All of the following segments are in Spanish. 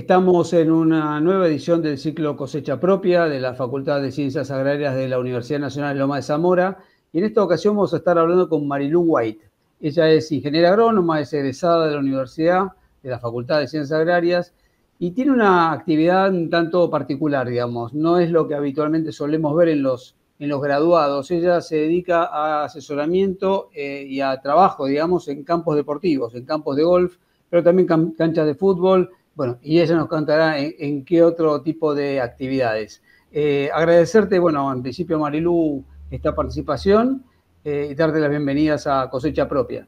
Estamos en una nueva edición del ciclo Cosecha Propia de la Facultad de Ciencias Agrarias de la Universidad Nacional de Loma de Zamora. Y en esta ocasión vamos a estar hablando con Marilú White. Ella es ingeniera agrónoma, es egresada de la Universidad, de la Facultad de Ciencias Agrarias, y tiene una actividad un tanto particular, digamos. No es lo que habitualmente solemos ver en los graduados. Ella se dedica a asesoramiento y a trabajo, digamos, en campos deportivos, en campos de golf, pero también canchas de fútbol. Bueno, y ella nos contará en qué otro tipo de actividades. Agradecerte, bueno, en principio, Marilú, esta participación y darte las bienvenidas a Cosecha Propia.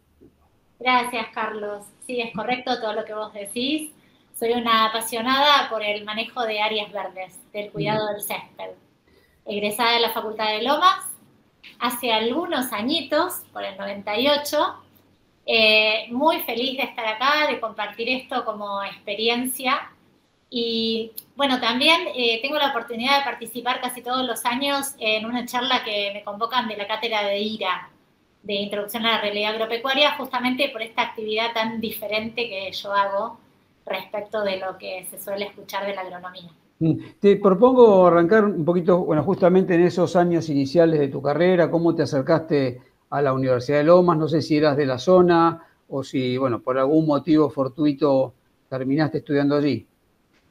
Gracias, Carlos. Sí, es correcto todo lo que vos decís. Soy una apasionada por el manejo de áreas verdes, del cuidado del césped. Egresada de la Facultad de Lomas, hace algunos añitos, por el 98, muy feliz de estar acá, de compartir esto como experiencia. Y bueno, también tengo la oportunidad de participar casi todos los años en una charla que me convocan de la cátedra de IRA, de Introducción a la Realidad Agropecuaria, justamente por esta actividad tan diferente que yo hago respecto de lo que se suele escuchar de la agronomía. Te propongo arrancar un poquito, bueno, justamente en esos años iniciales de tu carrera, cómo te acercaste a la Universidad de Lomas, no sé si eras de la zona o si, bueno, por algún motivo fortuito terminaste estudiando allí.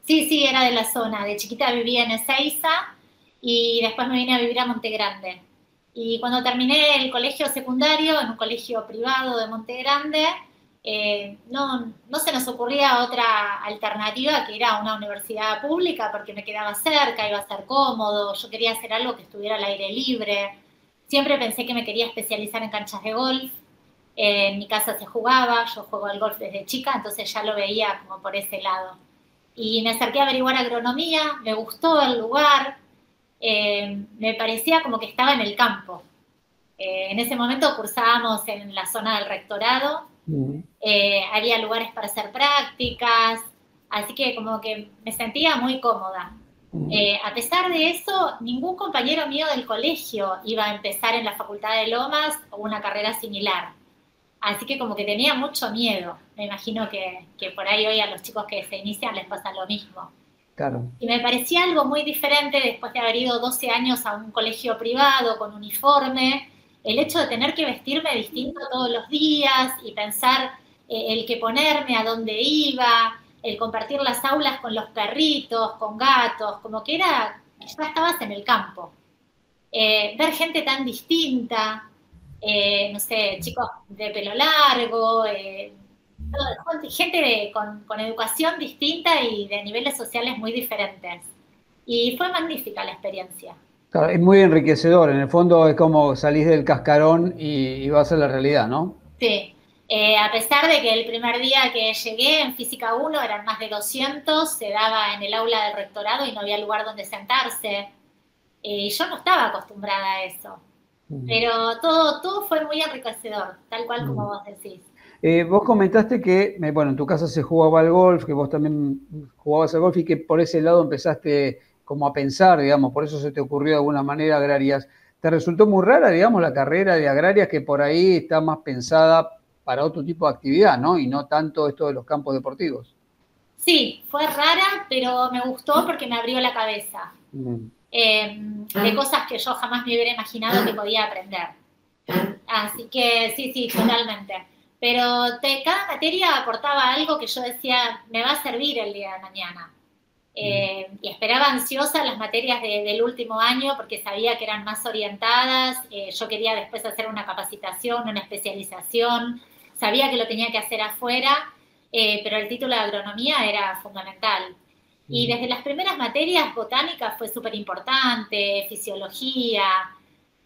Sí, sí, era de la zona. De chiquita vivía en Ezeiza y después me vine a vivir a Monte Grande. Y cuando terminé el colegio secundario, en un colegio privado de Monte Grande, no se nos ocurría otra alternativa que ir a una universidad pública porque me quedaba cerca, iba a ser cómodo, yo quería hacer algo que estuviera al aire libre. Siempre pensé que me quería especializar en canchas de golf. En mi casa se jugaba, yo juego al golf desde chica, entonces ya lo veía como por ese lado. Y me acerqué a averiguar agronomía, me gustó el lugar, me parecía como que estaba en el campo. En ese momento cursábamos en la zona del rectorado, había lugares para hacer prácticas, así que como que me sentía muy cómoda. A pesar de eso, ningún compañero mío del colegio iba a empezar en la Facultad de Lomas o una carrera similar. Así que como que tenía mucho miedo. Me imagino que por ahí hoy a los chicos que se inician les pasa lo mismo. Claro. Y me parecía algo muy diferente después de haber ido 12 años a un colegio privado con uniforme, el hecho de tener que vestirme distinto todos los días y pensar el que ponerme, a dónde iba, el compartir las aulas con los perritos, con gatos, como que era, ya estabas en el campo. Ver gente tan distinta, no sé, chicos de pelo largo, gente con educación distinta y de niveles sociales muy diferentes. Y fue magnífica la experiencia. Claro, es muy enriquecedor, en el fondo es como salís del cascarón y vas a la realidad, ¿no? Sí, a pesar de que el primer día que llegué en Física 1 eran más de 200, se daba en el aula del rectorado y no había lugar donde sentarse. Y yo no estaba acostumbrada a eso. Pero todo fue muy enriquecedor, tal cual como vos decís. Vos comentaste que, bueno, en tu casa se jugaba al golf, que vos también jugabas al golf y que por ese lado empezaste como a pensar, digamos, por eso se te ocurrió de alguna manera agrarias. ¿Te resultó muy rara, digamos, la carrera de agrarias que por ahí está más pensada para otro tipo de actividad, ¿no? Y no tanto esto de los campos deportivos. Sí, fue rara, pero me gustó porque me abrió la cabeza. Mm. De cosas que yo jamás me hubiera imaginado que podía aprender. Así que sí, sí, totalmente. Pero cada materia aportaba algo que yo decía, me va a servir el día de mañana. Y esperaba ansiosa las materias del último año porque sabía que eran más orientadas. Yo quería después hacer una capacitación, una especialización. Sabía que lo tenía que hacer afuera, pero el título de agronomía era fundamental. Y desde las primeras materias, botánica fue súper importante, fisiología.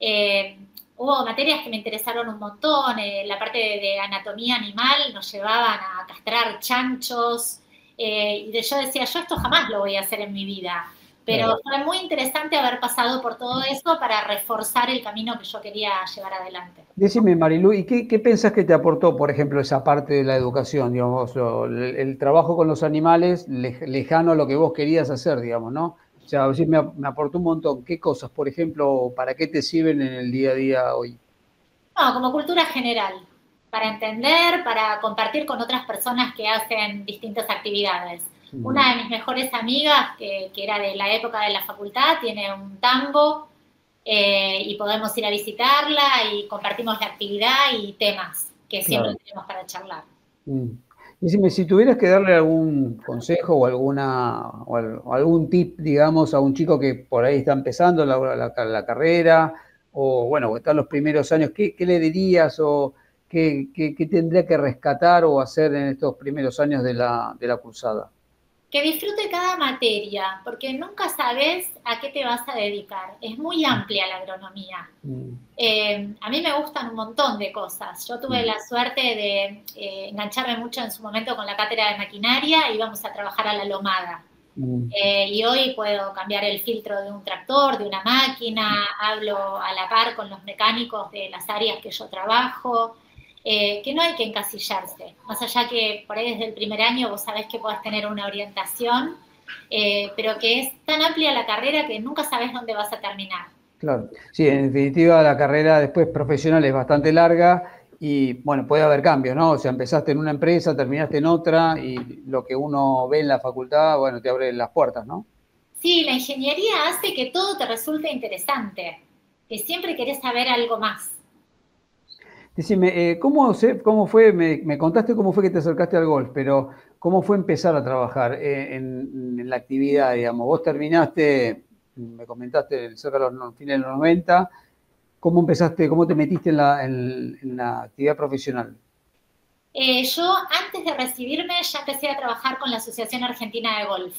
eh, Hubo materias que me interesaron un montón. La parte de anatomía animal nos llevaban a castrar chanchos. Y yo decía, yo esto jamás lo voy a hacer en mi vida. Pero Claro. fue muy interesante haber pasado por todo eso para reforzar el camino que yo quería llevar adelante. Decime, Marilu, ¿y qué pensás que te aportó, por ejemplo, esa parte de la educación, digamos, el trabajo con los animales lejano a lo que vos querías hacer, digamos, ¿no? O sea, a veces me aportó un montón. ¿Qué cosas, por ejemplo, para qué te sirven en el día a día hoy? No, como cultura general, para entender, para compartir con otras personas que hacen distintas actividades. Una de mis mejores amigas, que era de la época de la facultad, tiene un tambo y podemos ir a visitarla y compartimos la actividad y temas que siempre tenemos para charlar. Decime, si tuvieras que darle algún consejo o algún tip, digamos, a un chico que por ahí está empezando la carrera, o bueno, está en los primeros años, ¿qué le dirías o qué tendría que rescatar o hacer en estos primeros años de la cursada? Que disfrute cada materia, porque nunca sabes a qué te vas a dedicar. Es muy amplia la agronomía. A mí me gustan un montón de cosas. Yo tuve la suerte de engancharme mucho en su momento con la cátedra de maquinaria, íbamos a trabajar a la lomada. Y hoy puedo cambiar el filtro de un tractor, de una máquina, hablo a la par con los mecánicos de las áreas que yo trabajo. Que no hay que encasillarse, más allá que por ahí desde el primer año vos sabés que podés tener una orientación, pero que es tan amplia la carrera que nunca sabés dónde vas a terminar. Claro, sí, en definitiva la carrera después profesional es bastante larga y bueno, puede haber cambios, ¿no? O sea, empezaste en una empresa, terminaste en otra y lo que uno ve en la facultad, bueno, te abre las puertas, ¿no? Sí, la ingeniería hace que todo te resulte interesante, que siempre querés saber algo más. Decime, ¿cómo fue? Me contaste cómo fue que te acercaste al golf, pero ¿cómo fue empezar a trabajar en la actividad, digamos? Vos terminaste, me comentaste, cerca de los fines de los 90, ¿cómo empezaste, cómo te metiste en la actividad profesional? Yo antes de recibirme ya empecé a trabajar con la Asociación Argentina de Golf.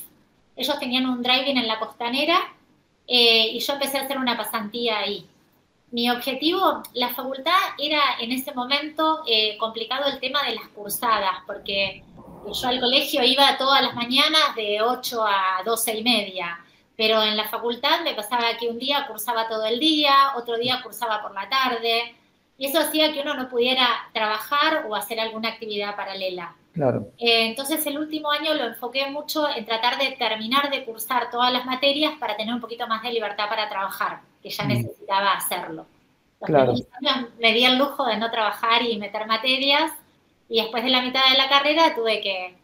Ellos tenían un driving en la Costanera y yo empecé a hacer una pasantía ahí. Mi objetivo, la facultad era en ese momento complicado el tema de las cursadas, porque yo al colegio iba todas las mañanas de 8 a 12:30, pero en la facultad me pasaba que un día cursaba todo el día, otro día cursaba por la tarde, y eso hacía que uno no pudiera trabajar o hacer alguna actividad paralela. Claro. Entonces el último año lo enfoqué mucho en tratar de terminar de cursar todas las materias para tener un poquito más de libertad para trabajar, que ya necesitaba hacerlo. Los primeros años me di el lujo de no trabajar y meter materias, y después de la mitad de la carrera tuve que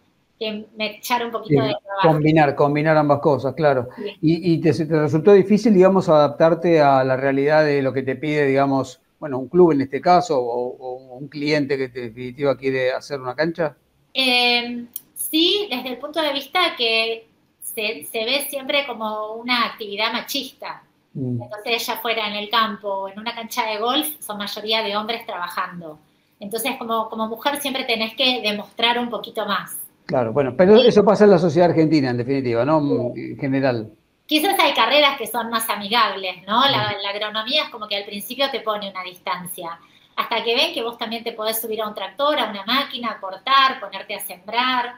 me echar un poquito de trabajo. Combinar ambas cosas, claro. Sí. ¿Y te resultó difícil, digamos, adaptarte a la realidad de lo que te pide, digamos, bueno, un club en este caso o un cliente que en definitiva quiere hacer una cancha? Sí, desde el punto de vista que se ve siempre como una actividad machista. Entonces, ya fuera en el campo o en una cancha de golf, son mayoría de hombres trabajando. Entonces, como mujer siempre tenés que demostrar un poquito más. Claro, bueno, pero eso pasa en la sociedad argentina, en definitiva, ¿no? En general. Quizás hay carreras que son más amigables, ¿no? La agronomía es como que al principio te pone una distancia, hasta que ven que vos también te podés subir a un tractor, a una máquina, cortar, ponerte a sembrar,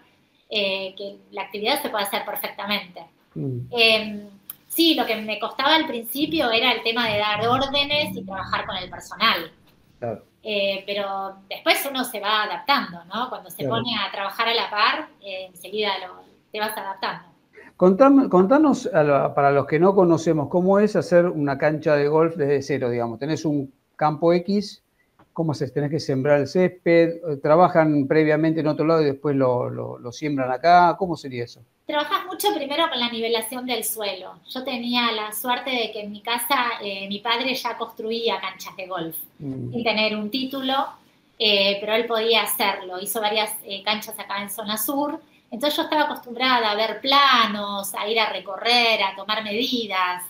que la actividad se puede hacer perfectamente. Sí, lo que me costaba al principio era el tema de dar órdenes y trabajar con el personal. Claro. Pero después uno se va adaptando, ¿no? Cuando se pone a trabajar a la par, enseguida te vas adaptando. Contanos, para los que no conocemos, cómo es hacer una cancha de golf desde cero, digamos. Tenés un campo X, ¿cómo haces? ¿Tenés que sembrar el césped? ¿Trabajan previamente en otro lado y después lo siembran acá? ¿Cómo sería eso? Trabajas mucho primero con la nivelación del suelo. Yo tenía la suerte de que en mi casa mi padre ya construía canchas de golf, sin tener un título, pero él podía hacerlo. Hizo varias canchas acá en zona sur. Entonces yo estaba acostumbrada a ver planos, a ir a recorrer, a tomar medidas.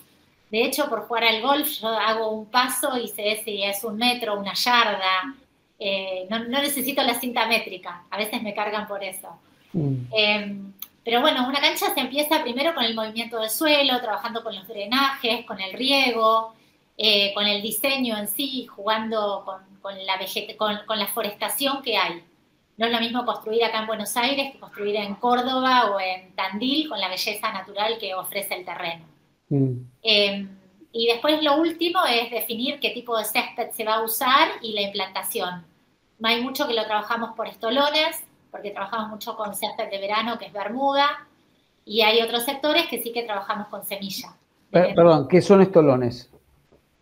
De hecho, por jugar al golf yo hago un paso y sé si es 1 metro, 1 yarda. No necesito la cinta métrica. A veces me cargan por eso. Pero bueno, una cancha se empieza primero con el movimiento del suelo, trabajando con los drenajes, con el riego, con el diseño en sí, jugando con la forestación que hay. No es lo mismo construir acá en Buenos Aires que construir en Córdoba o en Tandil con la belleza natural que ofrece el terreno. Y después lo último es definir qué tipo de césped se va a usar y la implantación. Hay mucho que lo trabajamos por estolones, porque trabajamos mucho con césped de verano, que es bermuda, y hay otros sectores que sí que trabajamos con semilla. Perdón, ¿qué son estolones?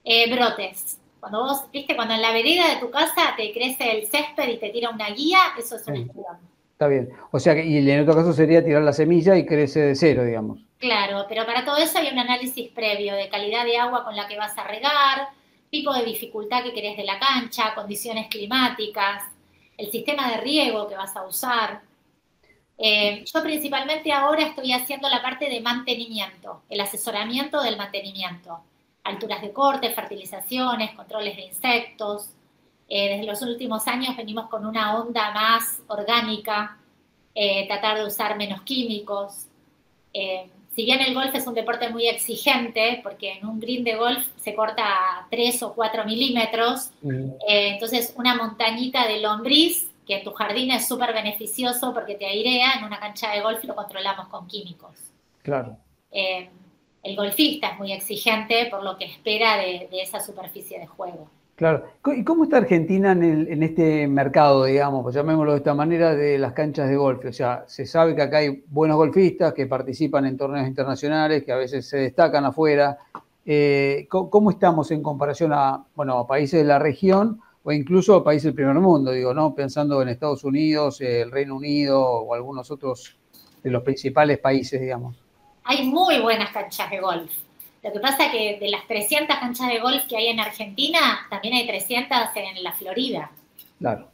Brotes. Cuando viste, cuando en la vereda de tu casa te crece el césped y te tira una guía, eso es un estolón. Está bien. O sea que, y en otro caso sería tirar la semilla y crece de cero, digamos. Claro, pero para todo eso hay un análisis previo de calidad de agua con la que vas a regar, tipo de dificultad que querés de la cancha, condiciones climáticas, el sistema de riego que vas a usar. Yo principalmente ahora estoy haciendo la parte de mantenimiento, el asesoramiento del mantenimiento, alturas de corte, fertilizaciones, controles de insectos. Desde los últimos años venimos con una onda más orgánica, tratar de usar menos químicos. Si bien el golf es un deporte muy exigente, porque en un green de golf se corta a 3 o 4 milímetros, entonces una montañita de lombriz, que en tu jardín es súper beneficioso porque te airea, en una cancha de golf lo controlamos con químicos. Claro. El golfista es muy exigente por lo que espera de esa superficie de juego. Claro. ¿Y cómo está Argentina en este mercado, digamos, pues llamémoslo de esta manera, de las canchas de golf? O sea, se sabe que acá hay buenos golfistas que participan en torneos internacionales, que a veces se destacan afuera. ¿Cómo estamos en comparación a, bueno, a países de la región o incluso a países del primer mundo, digo, ¿no? Pensando en Estados Unidos, el Reino Unido o algunos otros de los principales países, digamos. Hay muy buenas canchas de golf. Lo que pasa es que de las 300 canchas de golf que hay en Argentina, también hay 300 en la Florida. Claro.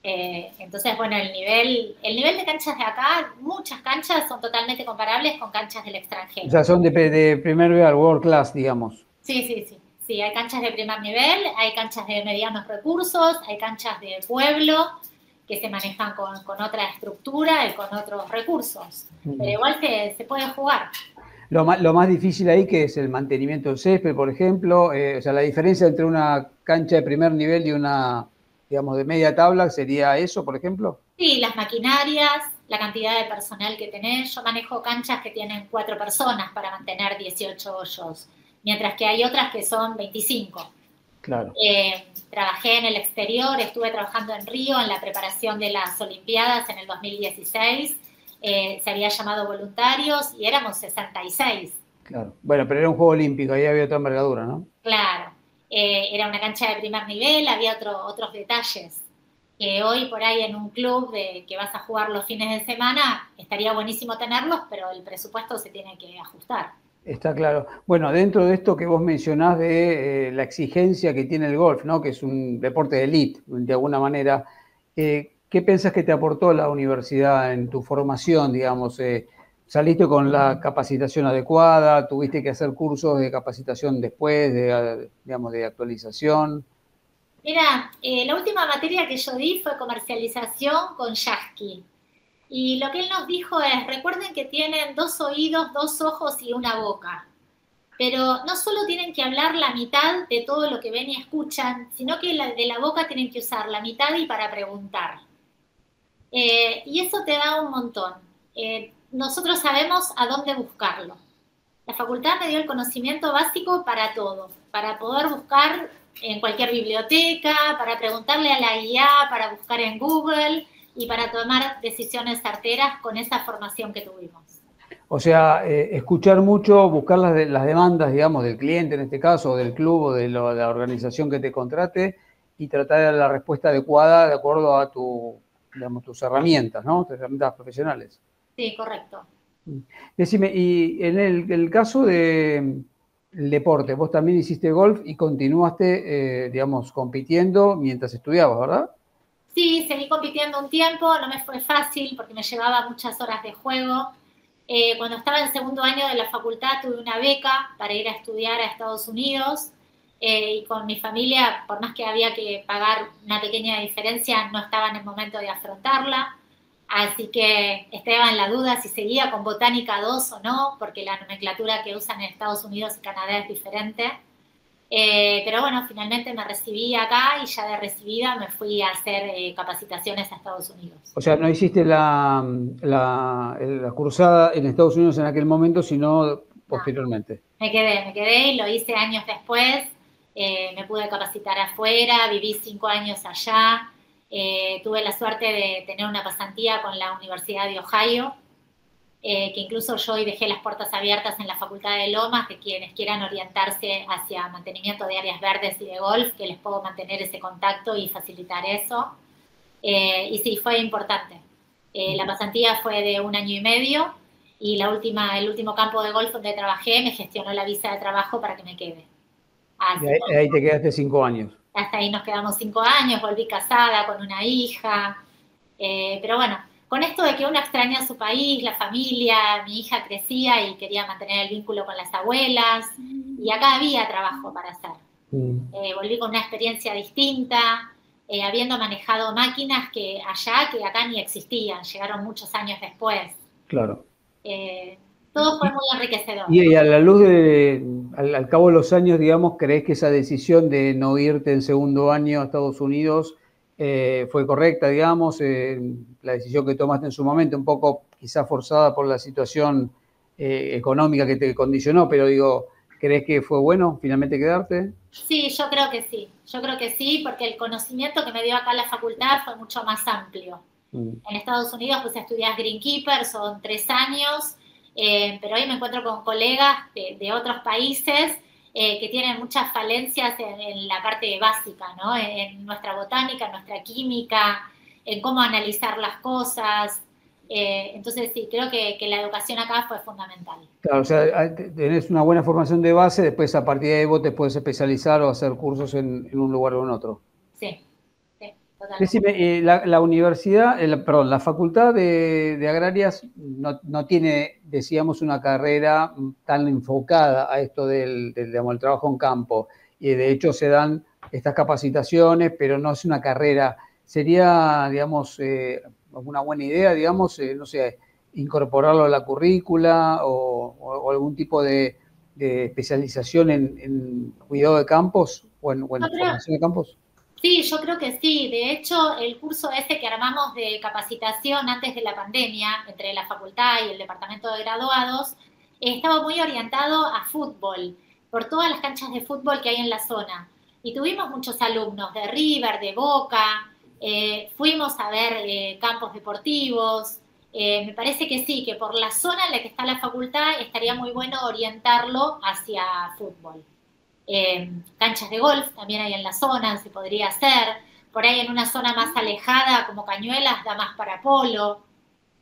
Entonces, bueno, el nivel de canchas de acá, muchas canchas son totalmente comparables con canchas del extranjero. O sea, son de primer nivel, world class, digamos. Sí, sí, sí. Sí, hay canchas de primer nivel, hay canchas de medianos recursos, hay canchas de pueblo que se manejan con otra estructura y con otros recursos. Pero igual se puede jugar. Lo más difícil ahí que es el mantenimiento del césped, por ejemplo, o sea, la diferencia entre una cancha de primer nivel y una, digamos, de media tabla, ¿sería eso, por ejemplo? Sí, las maquinarias, la cantidad de personal que tenés. Yo manejo canchas que tienen 4 personas para mantener 18 hoyos, mientras que hay otras que son 25. Claro. Trabajé en el exterior, estuve trabajando en Río en la preparación de las Olimpiadas en el 2016. Se había llamado voluntarios y éramos 66. Claro. Bueno, pero era un juego olímpico, ahí había otra envergadura, ¿no? Claro. Era una cancha de primer nivel, había otros detalles. Que hoy por ahí en un club que vas a jugar los fines de semana, estaría buenísimo tenerlos, pero el presupuesto se tiene que ajustar. Está claro. Bueno, dentro de esto que vos mencionás de la exigencia que tiene el golf, ¿no? Que es un deporte de élite, de alguna manera, ¿qué pensás que te aportó la universidad en tu formación, digamos? ¿Saliste con la capacitación adecuada? ¿Tuviste que hacer cursos de capacitación después, digamos, de actualización? Mira, la última materia que yo di fue comercialización con Yasky. Y lo que él nos dijo es, recuerden que tienen 2 oídos, 2 ojos y una boca. Pero no solo tienen que hablar la mitad de todo lo que ven y escuchan, sino que de la boca tienen que usar la mitad y para preguntar. Y eso te da un montón. Nosotros sabemos a dónde buscarlo. La facultad me dio el conocimiento básico para todo, para poder buscar en cualquier biblioteca, para preguntarle a la IA, para buscar en Google y para tomar decisiones certeras con esa formación que tuvimos. O sea, escuchar mucho, buscar las demandas, digamos, del cliente en este caso, o del club o de la organización que te contrate y tratar de dar la respuesta adecuada de acuerdo a digamos, tus herramientas, ¿no? Tus herramientas profesionales. Sí, correcto. Decime, y en el caso del deporte, vos también hiciste golf y continuaste, digamos, compitiendo mientras estudiabas, ¿verdad? Sí, seguí compitiendo un tiempo, no me fue fácil porque me llevaba muchas horas de juego. Cuando estaba en segundo año de la facultad tuve una beca para ir a estudiar a Estados Unidos y con mi familia, por más que había que pagar una pequeña diferencia, no estaba en el momento de afrontarla. Así que estaba en la duda si seguía con Botánica 2 o no, porque la nomenclatura que usan en Estados Unidos y Canadá es diferente. Pero bueno, finalmente me recibí acá y ya de recibida me fui a hacer capacitaciones a Estados Unidos. O sea, no hiciste la cursada en Estados Unidos en aquel momento, sino posteriormente. No, me quedé y lo hice años después. Me pude capacitar afuera, viví 5 años allá. Tuve la suerte de tener una pasantía con la Universidad de Ohio, que incluso yo hoy dejé las puertas abiertas en la Facultad de Lomas, que quienes quieran orientarse hacia mantenimiento de áreas verdes y de golf, que les puedo mantener ese contacto y facilitar eso. Y sí, fue importante. La pasantía fue de 1 año y medio y el último campo de golf donde trabajé me gestionó la visa de trabajo para que me quede. Y ahí te quedaste 5 años. Hasta ahí nos quedamos 5 años, volví casada con una hija, pero bueno, con esto de que uno extraña a su país, la familia, mi hija crecía y quería mantener el vínculo con las abuelas, y acá había trabajo para hacer. Volví con una experiencia distinta, habiendo manejado máquinas que acá ni existían, llegaron muchos años después. Claro. Todo fue muy enriquecedor. Y a la luz al cabo de los años, digamos, ¿crees que esa decisión de no irte en segundo año a Estados Unidos fue correcta, digamos? La decisión que tomaste en su momento, un poco quizás forzada por la situación económica que te condicionó, pero digo, ¿crees que fue bueno finalmente quedarte? Sí, yo creo que sí. Yo creo que sí, porque el conocimiento que me dio acá la facultad fue mucho más amplio. En Estados Unidos pues estudias Greenkeeper, son 3 años, pero hoy me encuentro con colegas de otros países que tienen muchas falencias en la parte básica, ¿no? En nuestra botánica, en nuestra química, en cómo analizar las cosas. Entonces sí, creo que la educación acá fue fundamental. Claro, o sea, tenés una buena formación de base, después a partir de ahí vos te puedes especializar o hacer cursos en un lugar o en otro. Sí. Decime, la universidad, perdón, la facultad de agrarias no tiene, decíamos, una carrera tan enfocada a esto digamos, el trabajo en campo. Y de hecho se dan estas capacitaciones, pero no es una carrera. Sería, digamos, una buena idea, digamos, no sé, incorporarlo a la currícula o algún tipo de especialización en cuidado de campos o en formación de campos. Sí, yo creo que sí. De hecho, el curso ese que armamos de capacitación antes de la pandemia, entre la facultad y el departamento de graduados, estaba muy orientado a fútbol, por todas las canchas de fútbol que hay en la zona. Y tuvimos muchos alumnos de River, de Boca, fuimos a ver campos deportivos. Me parece que sí, que por la zona en la que está la facultad estaría muy bueno orientarlo hacia fútbol. Canchas de golf también hay en la zona, se podría hacer. Por ahí en una zona más alejada, como Cañuelas, da más para polo.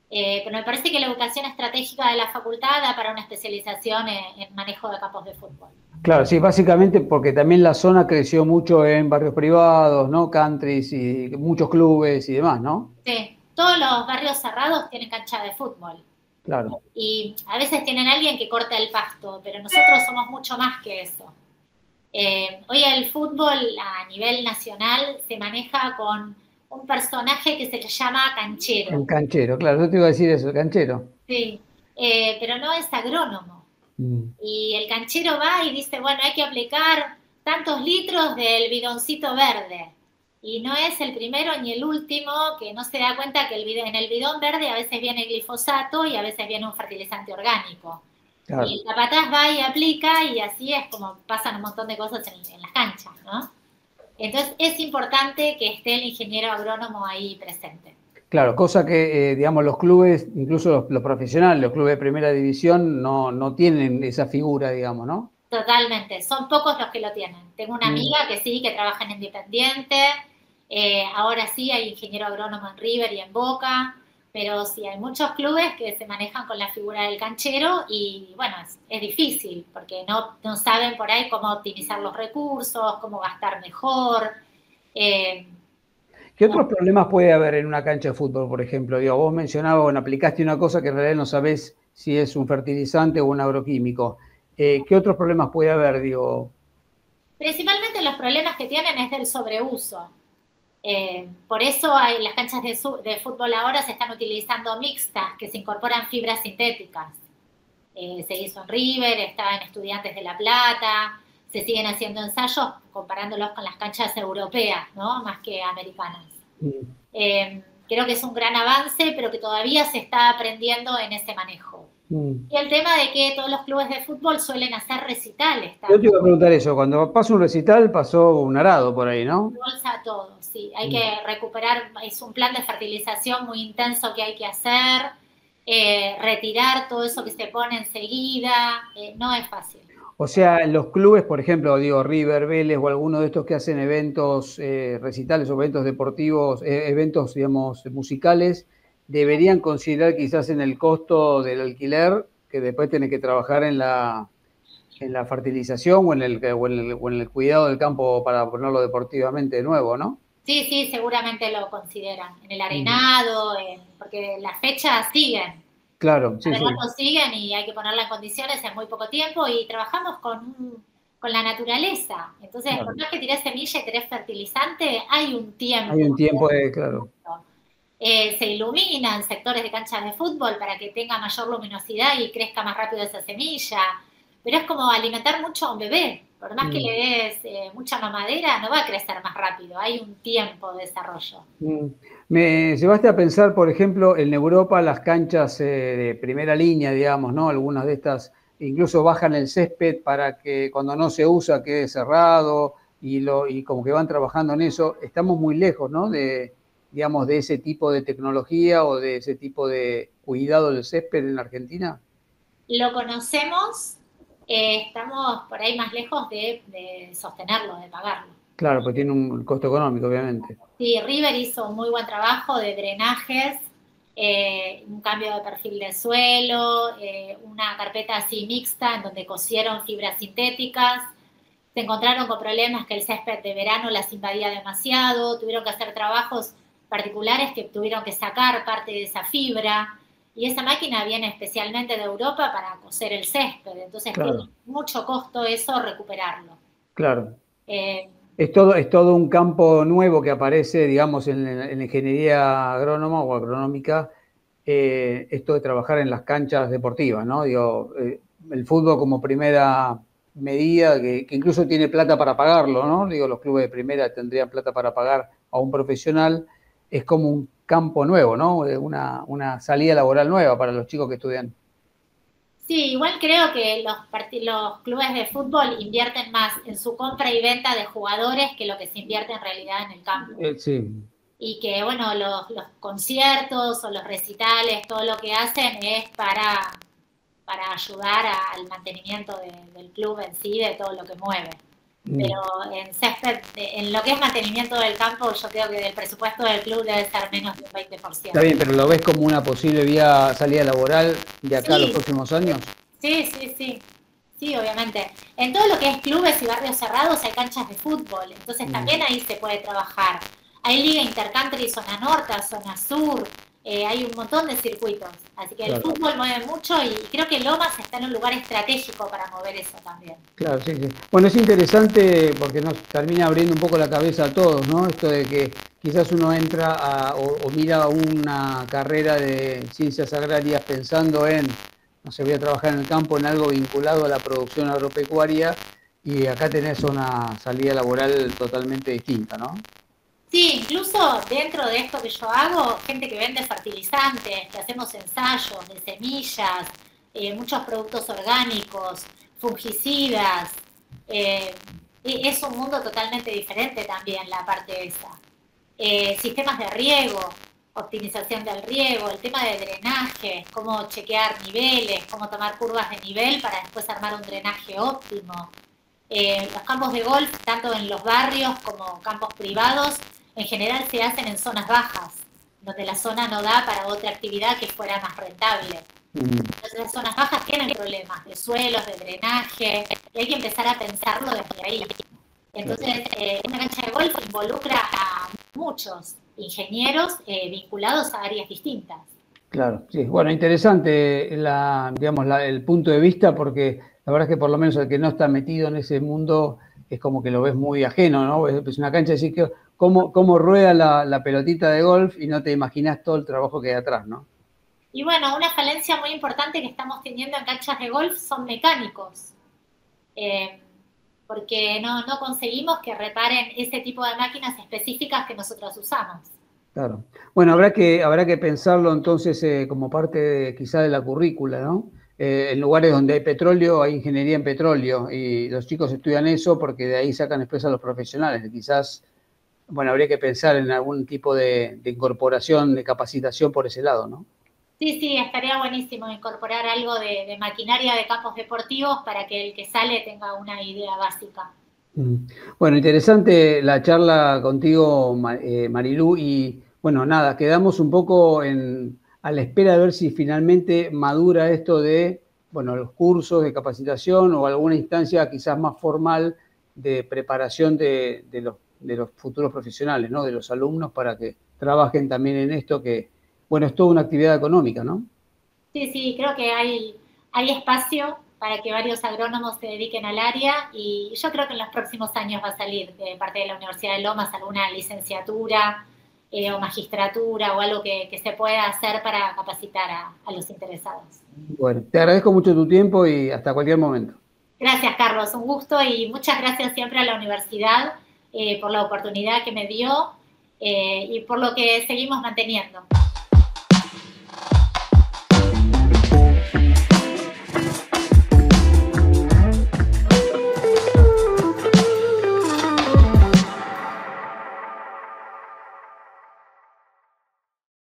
Pero me parece que la educación estratégica de la facultad da para una especialización en manejo de campos de fútbol. Claro, sí, básicamente porque también la zona creció mucho en barrios privados, ¿no? Countries y muchos clubes y demás, ¿no? Sí, todos los barrios cerrados tienen cancha de fútbol. Claro. Y a veces tienen alguien que corta el pasto, pero nosotros somos mucho más que eso. Hoy el fútbol a nivel nacional se maneja con un personaje que se le llama canchero. Un canchero, claro, yo te iba a decir eso, canchero. Sí, pero no es agrónomo. Y el canchero va y dice, bueno, hay que aplicar tantos litros del bidoncito verde. Y no es el primero ni el último que no se da cuenta que en el bidón verde a veces viene glifosato y a veces viene un fertilizante orgánico. Claro. Y el capataz va y aplica y así es como pasan un montón de cosas en las canchas, ¿no? Entonces es importante que esté el ingeniero agrónomo ahí presente. Claro, cosa que, digamos, los clubes, incluso los profesionales, los clubes de primera división, no tienen esa figura, digamos, ¿no? Totalmente, son pocos los que lo tienen. Tengo una amiga que sí, que trabaja en Independiente, ahora sí hay ingeniero agrónomo en River y en Boca, pero sí hay muchos clubes que se manejan con la figura del canchero y bueno, es difícil porque no saben por ahí cómo optimizar los recursos, cómo gastar mejor. ¿Qué otros problemas puede haber en una cancha de fútbol, por ejemplo? Digo, vos mencionabas, bueno, aplicaste una cosa que en realidad no sabés si es un fertilizante o un agroquímico. ¿Qué otros problemas puede haber, digo? Principalmente los problemas que tienen es del sobreuso. Por eso las canchas de fútbol ahora se están utilizando mixtas, que se incorporan fibras sintéticas. Se hizo en River, está en Estudiantes de La Plata, se siguen haciendo ensayos comparándolos con las canchas europeas, ¿no? Más que americanas. Creo que es un gran avance, pero que todavía se está aprendiendo en ese manejo. Y el tema de que todos los clubes de fútbol suelen hacer recitales. Yo te iba a preguntar eso, cuando pasa un recital pasó un arado por ahí, ¿no? Bolsa todo, sí. Hay que recuperar, es un plan de fertilización muy intenso que hay que hacer, retirar todo eso que se pone enseguida, no es fácil. O sea, los clubes, por ejemplo, digo, River, Vélez o alguno de estos que hacen eventos recitales o eventos deportivos, eventos, digamos, musicales, deberían considerar quizás en el costo del alquiler, que después tiene que trabajar en la fertilización o en el cuidado del campo para ponerlo deportivamente de nuevo, ¿no? Sí, sí, seguramente lo consideran. En el Mm. arenado, porque las fechas siguen. Claro, La sí, verdad sí, lo siguen y hay que ponerla en condiciones en muy poco tiempo y trabajamos con la naturaleza. Entonces, por claro. más que tirés semilla y tirés fertilizante, hay un Hay tiempo. un tiempo de, claro. Se iluminan sectores de canchas de fútbol para que tenga mayor luminosidad y crezca más rápido esa semilla. Pero es como alimentar mucho a un bebé. Por más que le Mm. des mucha mamadera, no va a crecer más rápido. Hay un tiempo de desarrollo. Mm. Me llevaste a pensar, por ejemplo, en Europa las canchas de primera línea, digamos, ¿no? Algunas de estas incluso bajan el césped para que cuando no se usa quede cerrado y como que van trabajando en eso. Estamos muy lejos, ¿no? Digamos, de ese tipo de tecnología o de ese tipo de cuidado del césped en Argentina. Lo conocemos, estamos por ahí más lejos de sostenerlo, de pagarlo. Claro, pues tiene un costo económico, obviamente. Sí, River hizo un muy buen trabajo de drenajes, un cambio de perfil de suelo, una carpeta así mixta en donde cosieron fibras sintéticas. Se encontraron con problemas que el césped de verano las invadía demasiado, tuvieron que hacer trabajos particulares que tuvieron que sacar parte de esa fibra. Y esa máquina viene especialmente de Europa para coser el césped, entonces tiene Claro, mucho costo eso recuperarlo. claro. Eh, Es todo un campo nuevo que aparece, digamos, en la ingeniería agrónoma o agronómica, esto de trabajar en las canchas deportivas, ¿no? Digo, el fútbol como primera medida, que incluso tiene plata para pagarlo, ¿no? Digo, los clubes de primera tendrían plata para pagar a un profesional, es como un campo nuevo, ¿no? Una salida laboral nueva para los chicos que estudian. Sí, igual creo que los clubes de fútbol invierten más en su compra y venta de jugadores que lo que se invierte en realidad en el campo. Sí, Y que, bueno, los conciertos o los recitales, todo lo que hacen es para ayudar al mantenimiento del club en sí, de todo lo que mueve. mm, Pero en césped, en lo que es mantenimiento del campo, yo creo que del presupuesto del club debe ser menos de un está 20%. bien, pero ¿lo ves como una posible vía salida laboral de acá a los Sí, próximos años? sí, sí, sí. Sí, obviamente. En todo lo que es clubes y barrios cerrados hay canchas de fútbol, entonces Mm, también ahí se puede trabajar. Hay liga intercountry, zona norte, zona sur, hay un montón de circuitos. Así que el claro. fútbol mueve mucho y creo que Lomas está en un lugar estratégico para mover eso también. Claro, sí, sí. Bueno, es interesante porque nos termina abriendo un poco la cabeza a todos, ¿no? Esto de que quizás uno entra o mira una carrera de ciencias agrarias pensando en, no sé, voy a trabajar en el campo, en algo vinculado a la producción agropecuaria y acá tenés una salida laboral totalmente distinta, ¿no? Sí, incluso dentro de esto que yo hago, gente que vende fertilizantes, que hacemos ensayos de semillas, muchos productos orgánicos, fungicidas. eh, es un mundo totalmente diferente también la parte esa. Sistemas de riego, optimización del riego, el tema de drenaje, cómo chequear niveles, cómo tomar curvas de nivel para después armar un drenaje óptimo. Los campos de golf, tanto en los barrios como campos privados, en general se hacen en zonas bajas, donde la zona no da para otra actividad que fuera más rentable. Mm, Entonces las zonas bajas tienen problemas de suelos, de drenaje, y hay que empezar a pensarlo desde ahí. claro. Entonces, una cancha de golf involucra a muchos ingenieros vinculados a áreas distintas. Claro, sí. Bueno, interesante digamos, el punto de vista porque la verdad es que por lo menos el que no está metido en ese mundo es como que lo ves muy ajeno, ¿no? Es una cancha, decir que cómo rueda la pelotita de golf y no te imaginas todo el trabajo que hay atrás, ¿no? Y bueno, una falencia muy importante que estamos teniendo en canchas de golf son mecánicos, eh, porque no conseguimos que reparen ese tipo de máquinas específicas que nosotros usamos. Claro. Bueno, habrá que pensarlo entonces como parte quizá de la currícula, ¿no? En lugares donde hay petróleo, hay ingeniería en petróleo y los chicos estudian eso porque de ahí sacan después a los profesionales. Quizás, bueno, habría que pensar en algún tipo de incorporación, de capacitación por ese lado, ¿no? Sí, sí, estaría buenísimo incorporar algo de maquinaria de campos deportivos para que el que sale tenga una idea básica. Mm. Bueno, interesante la charla contigo, Marilú, y bueno, nada, quedamos un poco a la espera de ver si finalmente madura esto de, bueno, los cursos de capacitación o alguna instancia quizás más formal de preparación de los futuros profesionales, ¿no? De los alumnos para que trabajen también en esto que, bueno, es toda una actividad económica, ¿no? Sí, sí, creo que hay espacio para que varios agrónomos se dediquen al área y yo creo que en los próximos años va a salir de parte de la Universidad de Lomas alguna licenciatura o magistratura o algo que se pueda hacer para capacitar a los interesados. Bueno, te agradezco mucho tu tiempo y hasta cualquier momento. Gracias, Carlos, un gusto y muchas gracias siempre a la universidad por la oportunidad que me dio y por lo que seguimos manteniendo.